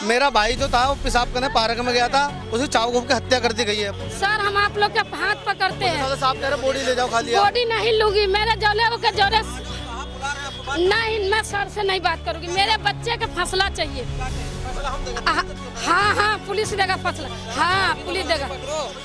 मेरा भाई जो था वो पेशाब करने पार्क में गया था, उसे चाकू घोंप के हत्या कर दी गई है। सर हम आप लोग के हाथ पकड़ते हैं। साहब कह रहे बॉडी ले जाओ खाली। बॉडी नहीं लूंगी, मेरे जोले के जोरे नहीं, मैं सर से नहीं बात करूंगी। मेरे बच्चे का फैसला चाहिए। हाँ हाँ पुलिस देगा फैसला। हाँ पुलिस देगा,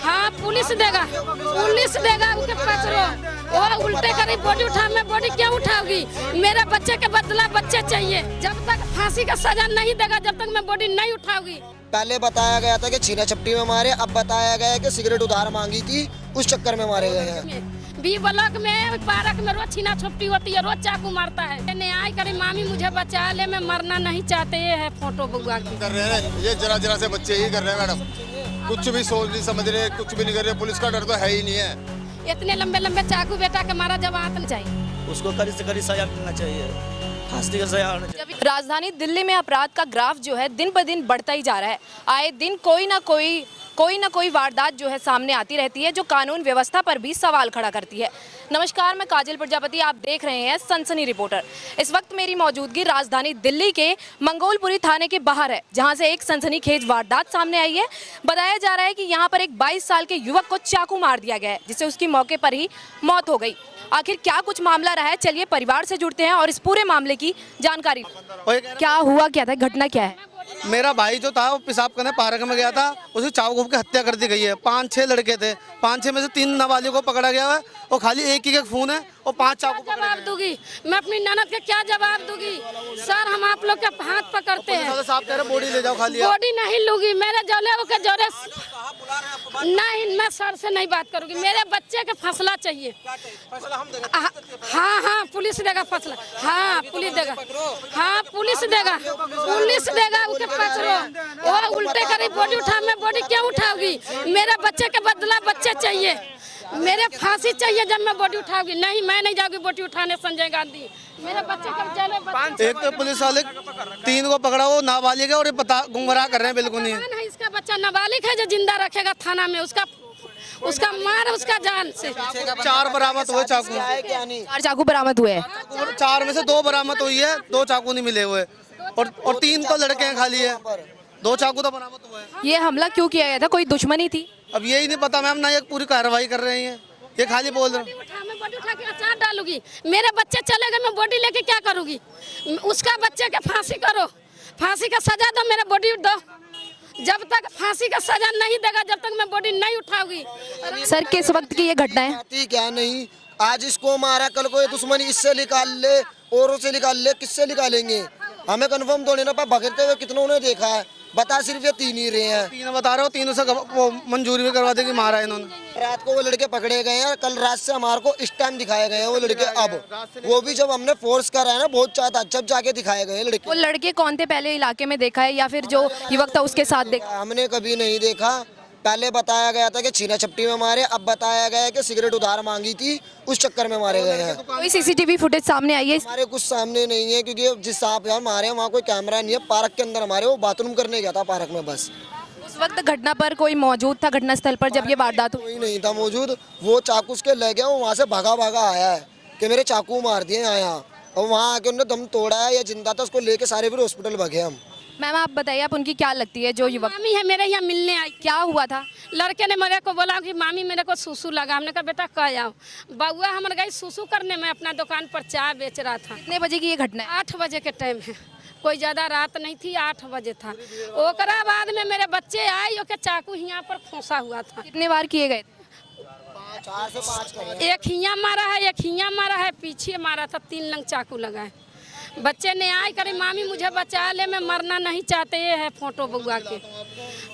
हाँ पुलिस देगा, पुलिस देगा। उसके पकड़ो, वो उल्टे करी बॉडी उठा, मैं बॉडी क्यों उठाऊंगी? मेरे बच्चे के बदला बच्चे चाहिए। जब तक फांसी का सजा नहीं देगा, जब तक मैं बॉडी नहीं उठाऊंगी। पहले बताया गया था कि छीना छपटी में मारे, अब बताया गया है कि सिगरेट उधार मांगी थी, उस चक्कर में मारे गए हैं। बी ब्लॉक में पार्क में रोज छीना छपटी होती है, रोज चाकू मारता है। न्याय करे मामी, मुझे बचा ले, मैं मरना नहीं चाहते। ये है फोटो बुआ की कर रहे हैं, ये जरा जरा से बच्चे ही कर रहे हैं मैडम। कुछ भी सोच नहीं समझ रहे, कुछ भी नहीं कर रहे। पुलिस का डर तो है ही नहीं है। इतने लंबे लंबे चाकू बेटा के मारा, जब आना चाहिए। उसको कड़ी से कड़ी सजा मिलना चाहिए, फांसी का सजा होना चाहिए। राजधानी दिल्ली में अपराध का ग्राफ जो है दिन ब दिन बढ़ता ही जा रहा है। आए दिन कोई ना कोई वारदात जो है सामने आती रहती है, जो कानून व्यवस्था पर भी सवाल खड़ा करती है। नमस्कार, मैं काजल प्रजापति, आप देख रहे हैं सनसनी रिपोर्टर। इस वक्त मेरी मौजूदगी राजधानी दिल्ली के मंगोलपुरी थाने के बाहर है, जहां से एक सनसनीखेज वारदात सामने आई है। बताया जा रहा है कि यहां पर एक 22 साल के युवक को चाकू मार दिया गया है, जिससे उसकी मौके पर ही मौत हो गई। आखिर क्या कुछ मामला रहा है, चलिए परिवार से जुड़ते हैं और इस पूरे मामले की जानकारी। क्या हुआ, क्या था, घटना क्या है? मेरा भाई जो था वो पेशाब करने पार्क में गया था, उसे चाकू घोंप के हत्या कर दी गई है। 5-6 लड़के थे, 5-6 में से 3 नाबालिग को पकड़ा गया है और खाली एक ही खून है और 5 चाकू। जवाब दूंगी मैं अपनी ननद के, क्या जवाब दूंगी? सर हम आप लोग के हाथ पकड़ते हैं। साहब कह रहे बॉडी ले जाओ खाली। बॉडी नहीं लूंगी, मेरे जोले के जोरे नहीं, मैं सर से नहीं बात करूंगी। मेरे बच्चे का फैसला चाहिए। हाँ हाँ पुलिस देगा फैसला। हाँ पुलिस देगा, हाँ पुलिस देगा, पुलिस देगा। उसके पकड़ो, वो उल्टे करी बॉडी उठा, मैं बॉडी क्यों उठाऊंगी? मेरे बच्चे के बदला बच्चे चाहिए। मेरे फांसी चाहिए जब मैं बॉडी उठाऊंगी। नहीं, मैं नहीं जाऊंगी बॉडी उठाने संजय गांधी। मेरे बच्चे का चले। एक तो पुलिस वाले 3 को पकड़ा, वो नाबालिग है और ये पता गुमराह कर रहे हैं बिल्कुल नहीं। इसका बच्चा नाबालिग है जो जिंदा रखेगा थाना में, उसका मार, उसका जान से। 4 बरामद हुए चाकू। 4 चाकू बरामद हुए हैं। 4 में से 2 बरामद हुई है, 2 चाकू नहीं मिले हुए और 3 तो लड़के हैं खाली है, 2 चाकू तो बरामद हुए हैं। ये हमला क्यों किया गया था, कोई दुश्मनी थी? अब यही नहीं पता मैम, ना ये पूरी कार्रवाई कर रही है, ये खाली बोल रहे हैं। मैं बॉडी उठा के अचार डालूंगी। मेरे बच्चे चले गए, मैं बॉडी लेके क्या करूंगी? उसका बच्चे के फांसी करो, फांसी का सजा दो, मेरे बॉडी दो। जब तक फांसी का सजा नहीं देगा, जब तक मैं बॉडी नहीं उठाऊंगी। सर किस वक्त की ये घटना है? क्या नहीं, आज इसको मारा, कल को ये दुश्मनी इससे निकाल ले, औरों से निकाल ले, किससे निकालेंगे? हमें कन्फर्म तो नहीं ना, भगते हुए कितनों ने देखा है। बता सिर्फ ये 3 ही रहे हैं। 3 बता रहे हो, 3 से वो मंजूरी भी करवा देगी, मारा है इन्होंने। रात को वो लड़के पकड़े गए हैं, कल रात से हमारे को इस टाइम दिखाए गए हैं वो लड़के। अब वो भी जब हमने फोर्स करा है ना, बहुत चाहता, जब जाके दिखाए गए लड़के। वो लड़के कौन थे, पहले इलाके में देखा है या फिर जो युवक था उसके साथ देखा? हमने कभी नहीं देखा। पहले बताया गया था कि छीना छपटी में मारे, अब बताया गया है कि सिगरेट उधार मांगी थी, उस चक्कर में मारे गए हैं। कोई सीसीटीवी फुटेज सामने आई है? हमारे कुछ सामने नहीं है, क्योंकि जिस साहब मारे वहाँ कोई कैमरा नहीं है। पार्क के अंदर हमारे, वो बाथरूम करने गया था पार्क में बस। उस वक्त घटना पर कोई मौजूद था घटना स्थल पर जब ये वारदात हुई? कोई नहीं था मौजूद। वो चाकू उसके ले गया, वो वहाँ से भागा आया है कि मेरे चाकू मार दिए आया, और वहाँ आके उन्होंने दम तोड़ा है या जिंदा था, उसको लेके सारे फिर हॉस्पिटल भागे हम। मैम आप बताइए, आप उनकी क्या लगती है जो युवक? मामी है मेरे यहाँ मिलने आई। क्या हुआ था? लड़के ने मेरे को बोला कि मामी मेरे को सुसु लगा। हमने कहा बेटा कह आओ। बउआ हमारे गई सुसु करने में, अपना दुकान पर चाय बेच रहा था। कितने बजे की ये घटना है? 8 बजे के टाइम है, कोई ज़्यादा रात नहीं थी, 8 बजे था। ओकरा बाद में मेरे बच्चे आए, ओके चाकू यहाँ पर खोसा हुआ था। कितने बार किए गए? 4 से 5 एक हियाँ मारा है, एक हियाँ मारा है, पीछे मारा था, 3 लंग चाकू लगा है। बच्चे ने आए करे मामी मुझे बचा ले, मैं मरना नहीं चाहते। ये है फोटो बुआ के।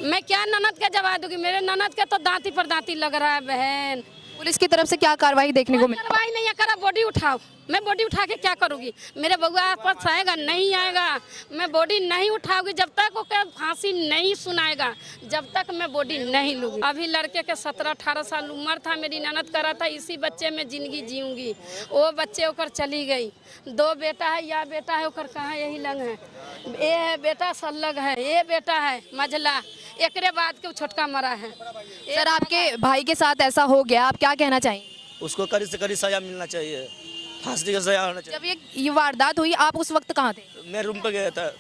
मैं क्या ननद का जवाब दूंगी? मेरे ननद के तो दांती पर दांती लग रहा है। बहन पुलिस की तरफ से क्या कार्रवाई देखने को मिली? कार्रवाई नहीं है, करा बॉडी उठाओ। मैं बॉडी उठा के क्या करूँगी? मेरे बउआ आपस आएगा नहीं आएगा, मैं बॉडी नहीं उठाऊंगी जब तक वो फांसी नहीं सुनाएगा, जब तक मैं बॉडी नहीं लूँगी। अभी लड़के के 17-18 साल उम्र था, मेरी ननद करा था इसी बच्चे में जिंदगी जीऊँगी। वो बच्चे ओकर चली गई। 2 बेटा है, या बेटा है ओकर कहाँ, यही लंग है। ये है बेटा सल्लग है, ये बेटा है मझला, एकरे बाद के छोटका मरा है। सर आपके भाई के साथ ऐसा हो गया, आप क्या कहना चाहेंगे? उसको कड़ी से कड़ी सजा मिलना चाहिए, फांसी का सजा होना चाहिए। जब ये वारदात हुई आप उस वक्त कहाँ थे? मैं रूम पे गया था।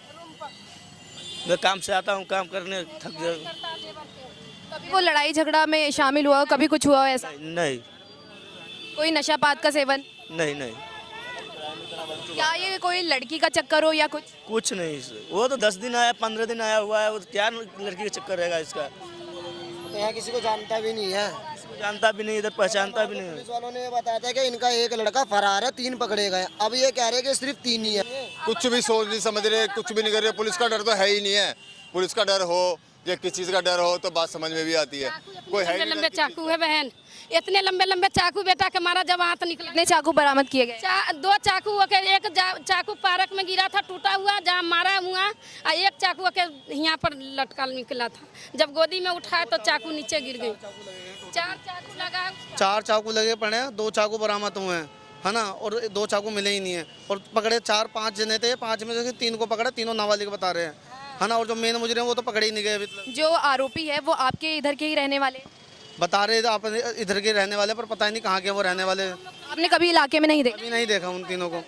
मैं काम से आता हूँ, काम करने थक जा। कभी वो लड़ाई झगड़ा में शामिल हुआ, कभी कुछ हुआ हो ऐसा? नहीं कोई नशा पात का सेवन? नहीं नहीं, क्या ये कोई लड़की का चक्कर हो या कुछ? कुछ नहीं। वो तो 10 दिन आया, 15 दिन आया हुआ है, वो क्या लड़की का चक्कर रहेगा इसका। यहाँ किसी को जानता भी नहीं है, इसको जानता भी नहीं, इधर पहचानता भी नहीं। पुलिस वालों ने ये बताया था कि इनका एक लड़का फरार है, 3 पकड़े गए। अब ये कह रहे हैं कि सिर्फ 3 ही है। कुछ भी सोच नहीं समझ रहे, कुछ भी नहीं कर रहे। पुलिस का डर तो है ही नहीं है। पुलिस का डर हो या किस चीज़ का डर हो तो बात समझ में भी आती है। कोई है ही लंबे नहीं। चाकू है बहन, इतने लंबे लंबे चाकू बेटा के मारा जब हाथ निकला। कितने चाकू बरामद किए गए? 2 चाकू के, एक चाकू पार्क में गिरा था टूटा हुआ जहाँ मारा हुआ, और एक चाकू के यहाँ पर लटका निकला था। जब गोदी में उठाया तो चाकू नीचे गिर गई। 4 चाकू लगा, 4 चाकू लगे पड़े हैं, 2 चाकू बरामद हुए हैं, है ना, और 2 चाकू मिले ही नहीं है। और पकड़े 4-5 जने थे, 5 में से 3 को पकड़ा, तीनों नाबालिग बता रहे हैं, है ना। और जो मेन मुजरिम वो तो पकड़े ही नहीं गए अभी तक। जो आरोपी है वो आपके इधर के ही रहने वाले हैं? बता रहे थे आप इधर के रहने वाले, पर पता ही नहीं कहाँ के वो रहने वाले। आपने कभी इलाके में नहीं देखा? अभी नहीं देखा उन तीनों को।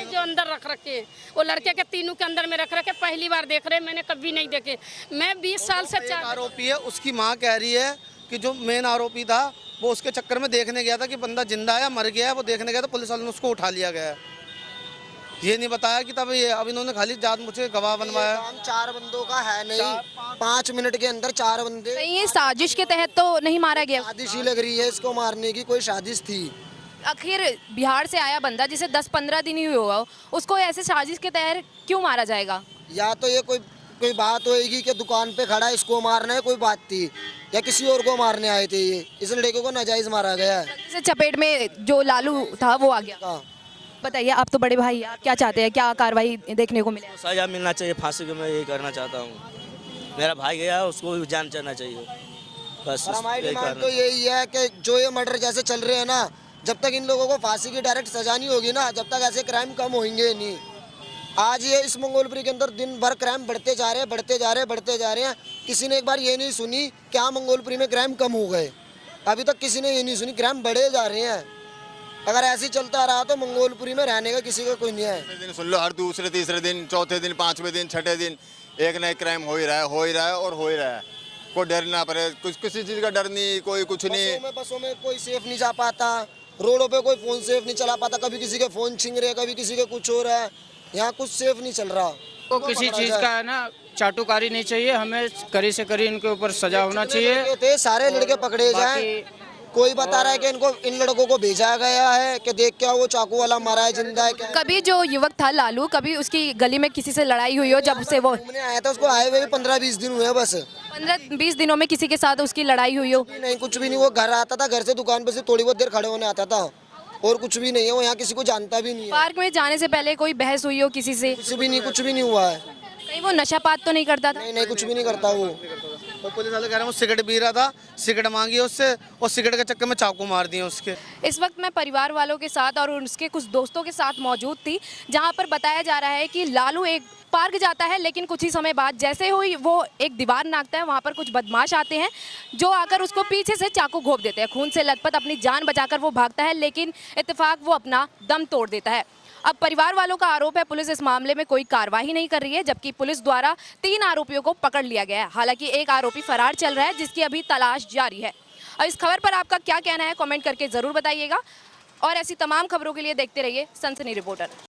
जो अंदर रख रखे, वो लड़के के तीनों के अंदर में रख रखे, पहली बार देख रहे, मैंने कभी नहीं देखे। मैं 20 साल से एक आरोपी है, उसकी माँ कह रही है कि जो मेन आरोपी था वो उसके चक्कर में देखने गया था कि बंदा जिंदा है मर गया है, वो देखने गया तो पुलिस वालों ने उसको उठा लिया गया है। ये नहीं बताया कि तब ये अब इन्होंने खाली जात मुझे गवाह बनवाया। काम 4 बंदों का है नहीं, 5 मिनट के अंदर 4 बंदे। कहीं ये साजिश के तहत तो नहीं मारा गया? साजिश ही लग रही है इसको मारने की, कोई साजिश थी। आखिर बिहार से आया बंदा जिसे 10-15 दिन ही हुआ, उसको ऐसे साजिश के तहत क्यों मारा जाएगा? या तो ये कोई बात होएगी कि दुकान पे खड़ा है इसको मारना है, कोई बात थी, या किसी और को मारने आए थे। ये इस लड़के को नाजायज मारा गया है। जैसे चपेट में जो लालू था वो आ गया। हाँ। बताइए, आप तो बड़े भाई, आप क्या चाहते हैं, क्या कार्रवाई देखने को मिले? सजा मिलना चाहिए, फांसी को मैं यही करना चाहता हूँ। मेरा भाई गया, उसको भी जान जाना चाहिए, बस और हमारी यही डिमांड करना। तो यही है कि जो ये मर्डर जैसे चल रहे हैं ना, जब तक इन लोगों को फांसी की डायरेक्ट सजा नहीं होगी ना, जब तक ऐसे क्राइम कम होंगे नहीं। आज ये इस मंगोलपुरी के अंदर दिन भर क्राइम बढ़ते जा रहे हैं, बढ़ते जा रहे हैं, बढ़ते जा रहे हैं। किसी ने एक बार ये नहीं सुनी क्या मंगोलपुरी में क्राइम कम हो गए? अभी तक किसी ने ये नहीं सुनी, क्राइम बढ़े जा रहे हैं। अगर ऐसे ही चलता रहा तो मंगोलपुरी में रहने का किसी का कोई नहीं है। दिन सुन लो, हर दूसरे तीसरे दिन, चौथे दिन, 5वें दिन, 6ठे दिन एक नए क्राइम हो ही रहा है, हो ही रहा है और हो ही रहा है। कोई डर ना पड़े, कुछ किसी चीज़ का डर नहीं, कोई कुछ नहीं। बसों में कोई सेफ नहीं जा पाता, रोडों पे कोई फोन सेफ नहीं चला पाता, कभी किसी के फोन छिन रहे, कभी किसी के कुछ हो रहा है। यहाँ कुछ सेफ नहीं चल रहा। को किसी चीज़ का है ना चाटुकारी नहीं चाहिए, हमें कड़ी से कड़ी इनके ऊपर सजा होना चाहिए। थे सारे लड़के पकड़े जाए। कोई बता रहा है कि इनको इन लड़कों को भेजा गया है कि देख क्या वो चाकू वाला मारा है, जिंदा है क्या। कभी जो युवक था लालू, कभी उसकी गली में किसी से लड़ाई हुई हो? जब से वो घूमने आया था, उसको आए हुए 15-20 दिन हुए बस। 15-20 दिनों में किसी के साथ उसकी लड़ाई हुई हो? नहीं, कुछ भी नहीं। वो घर आता था, घर से दुकान पे से थोड़ी बहुत देर खड़े होने आता था, और कुछ भी नहीं है। वो यहाँ किसी को जानता भी नहीं है। पार्क में जाने से पहले कोई बहस हुई हो किसी से? कुछ भी नहीं, कुछ भी नहीं हुआ है। कहीं वो नशापात तो नहीं करता था? नहीं नहीं, कुछ भी नहीं करता वो। तो पुलिस वाले कह रहे हैं वो सिगरेट पी रहा था, सिगरेट मांगी उससे और सिगरेट के चक्कर में चाकू मार दिए उसके। इस वक्त मैं परिवार वालों के साथ और उसके कुछ दोस्तों के साथ मौजूद थी, जहां पर बताया जा रहा है कि लालू एक पार्क जाता है, लेकिन कुछ ही समय बाद जैसे ही वो एक दीवार नापता है, वहां पर कुछ बदमाश आते हैं जो आकर उसको पीछे से चाकू घोंप देते हैं। खून से लथपथ अपनी जान बचाकर वो भागता है, लेकिन इत्तेफाक वो अपना दम तोड़ देता है। अब परिवार वालों का आरोप है पुलिस इस मामले में कोई कार्रवाई नहीं कर रही है, जबकि पुलिस द्वारा 3 आरोपियों को पकड़ लिया गया है। हालांकि एक आरोपी फरार चल रहा है, जिसकी अभी तलाश जारी है। और इस खबर पर आपका क्या कहना है, कमेंट करके ज़रूर बताइएगा। और ऐसी तमाम खबरों के लिए देखते रहिए सनसनी रिपोर्टर।